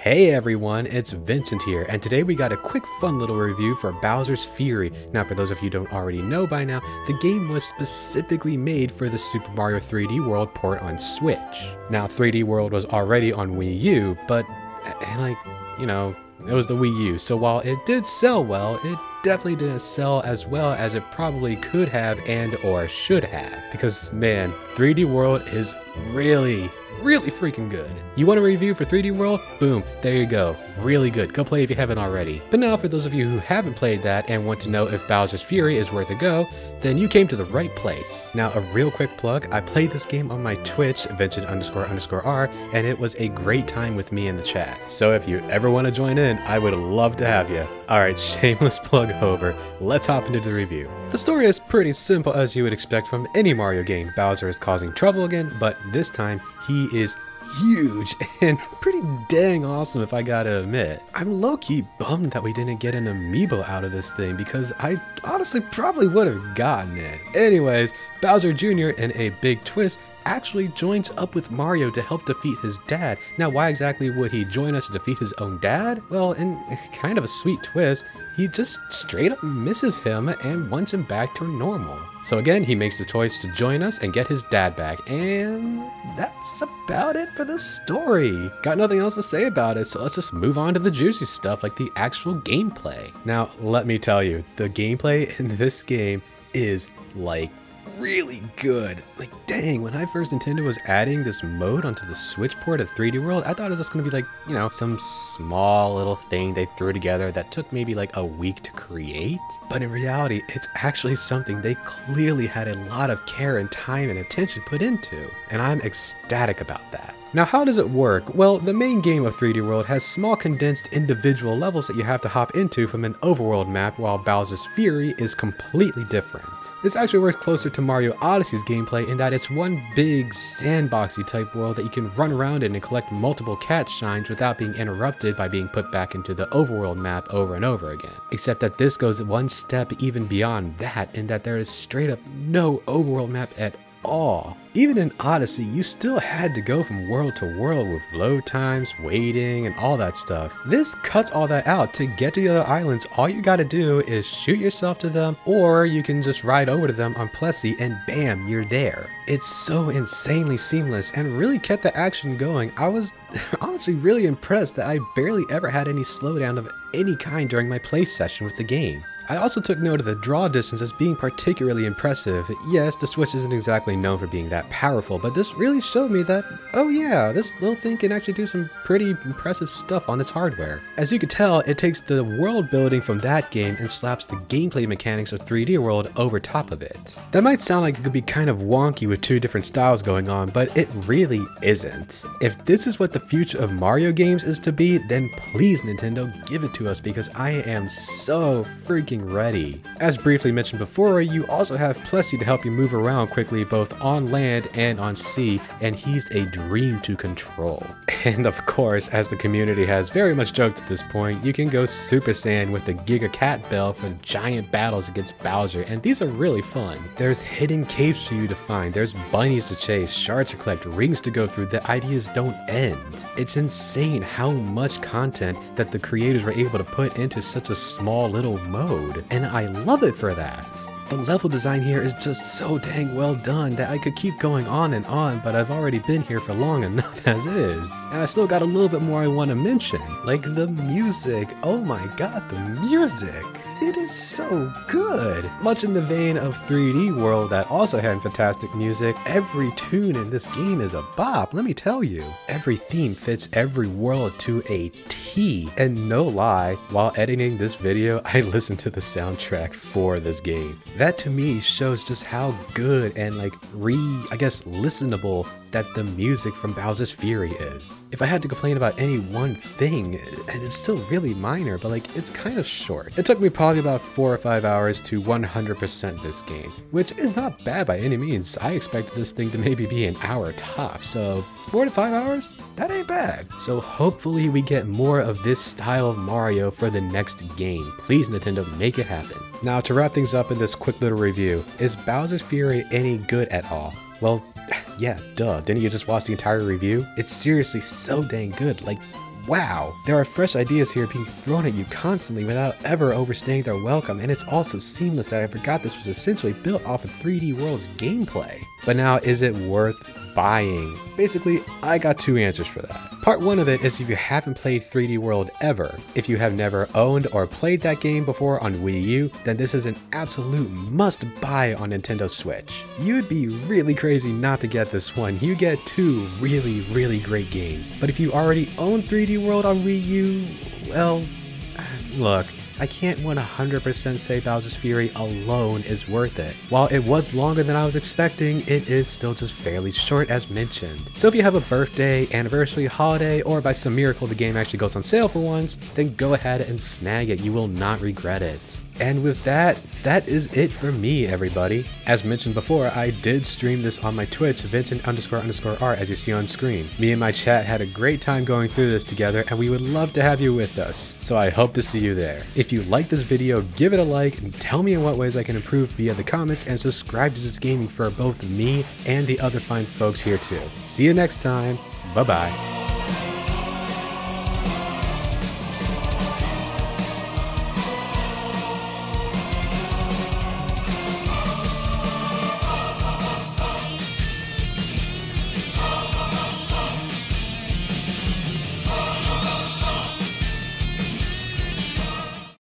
Hey everyone, it's Vincent here, and today we got a quick fun little review for Bowser's Fury. Now for those of you who don't already know by now, the game was specifically made for the Super Mario 3D World port on Switch. Now 3D World was already on Wii U, but it was the Wii U, so while it did sell well, it definitely didn't sell as well as it probably could have and or should have. Because man, 3D World is really freaking good. You want a review for 3D World? Boom, there you go. Really good. Go play if you haven't already. But now for those of you who haven't played that and want to know if Bowser's Fury is worth a go, then you came to the right place. Now a real quick plug, I played this game on my Twitch, Vincent__R, and it was a great time with me in the chat. So if you ever want to join in, I would love to have you. Alright, shameless plug over. Let's hop into the review. The story is pretty simple as you would expect from any Mario game. Bowser is causing trouble again, but this time he is huge and pretty dang awesome if I gotta admit. I'm low-key bummed that we didn't get an amiibo out of this thing because I honestly probably would have gotten it. Anyways, Bowser Jr. in a big twist actually joins up with Mario to help defeat his dad. Now why exactly would he join us to defeat his own dad? Well, in kind of a sweet twist, he just straight up misses him and wants him back to normal. So again, he makes the choice to join us and get his dad back, and that's about it for the story. Got nothing else to say about it, so let's just move on to the juicy stuff like the actual gameplay. Now, let me tell you, the gameplay in this game is like really good. Like dang, when I first Nintendo was adding this mode onto the Switch port of 3D World, I thought it was just gonna be like, you know, some small little thing they threw together that took maybe like a week to create. But in reality, it's actually something they clearly had a lot of care and time and attention put into. And I'm ecstatic about that. Now how does it work? Well, the main game of 3D World has small condensed individual levels that you have to hop into from an overworld map, while Bowser's Fury is completely different. This actually works closer to Mario Odyssey's gameplay in that it's one big sandboxy type world that you can run around in and collect multiple cat shines without being interrupted by being put back into the overworld map over and over again. Except that this goes one step even beyond that in that there is straight up no overworld map at all. Even in Odyssey, you still had to go from world to world with load times, waiting, and all that stuff. This cuts all that out. To get to the other islands, all you gotta do is shoot yourself to them, or you can just ride over to them on Plessy and bam, you're there. It's so insanely seamless and really kept the action going. I was honestly really impressed that I barely ever had any slowdown of any kind during my play session with the game. I also took note of the draw distance as being particularly impressive. Yes, the Switch isn't exactly known for being that powerful, but this really showed me that, oh yeah, this little thing can actually do some pretty impressive stuff on its hardware. As you can tell, it takes the world building from that game and slaps the gameplay mechanics of 3D World over top of it. That might sound like it could be kind of wonky with two different styles going on, but it really isn't. If this is what the future of Mario games is to be, then please Nintendo, give it to us because I am so freaking ready. As briefly mentioned before, you also have Plessy to help you move around quickly both on land and on sea, and he's a dream to control. And of course, as the community has very much joked at this point, you can go Super Saiyan with the Giga Cat Bell for giant battles against Bowser, and these are really fun. There's hidden caves for you to find, there's bunnies to chase, shards to collect, rings to go through, the ideas don't end. It's insane how much content that the creators were able to put into such a small little mode. And I love it for that. The level design here is just so dang well done that I could keep going on and on, but I've already been here for long enough as is. And I still got a little bit more I want to mention. Like the music. Oh my god, the music. It is so good. Much in the vein of 3D World that also had fantastic music, every tune in this game is a bop, let me tell you. Every theme fits every world to a T. And no lie, while editing this video, I listened to the soundtrack for this game. That to me shows just how good and like listenable that the music from Bowser's Fury is. If I had to complain about any one thing, and it's still really minor, but like it's kind of short. It took me probably about 4 or 5 hours to 100% this game, which is not bad by any means. I expected this thing to maybe be an hour top, so 4 to 5 hours? That ain't bad. So hopefully we get more of this style of Mario for the next game. Please Nintendo, make it happen. Now to wrap things up in this quick little review, is Bowser's Fury any good at all? Well, yeah, duh. Didn't you just watch the entire review? It's seriously so dang good. Like, wow, there are fresh ideas here being thrown at you constantly without ever overstaying their welcome, and it's also seamless that I forgot this was essentially built off of 3D World's gameplay. But now, is it worth buying? Basically, I got two answers for that. Part one of it is if you haven't played 3D World ever. If you have never owned or played that game before on Wii U, then this is an absolute must buy on Nintendo Switch. You'd be really crazy not to get this one. You get two really great games. But if you already own 3D World on Wii U, well, look, I can't 100% say Bowser's Fury alone is worth it. While it was longer than I was expecting, it is still just fairly short as mentioned. So if you have a birthday, anniversary, holiday, or by some miracle the game actually goes on sale for once, then go ahead and snag it. You will not regret it. And with that is it for me, everybody. As mentioned before, I did stream this on my Twitch, Vincent__R, as you see on screen. Me and my chat had a great time going through this together, and we would love to have you with us. So I hope to see you there. If you like this video, give it a like, and tell me in what ways I can improve via the comments, and subscribe to Just Gaming for both me and the other fine folks here too. See you next time. Bye-bye.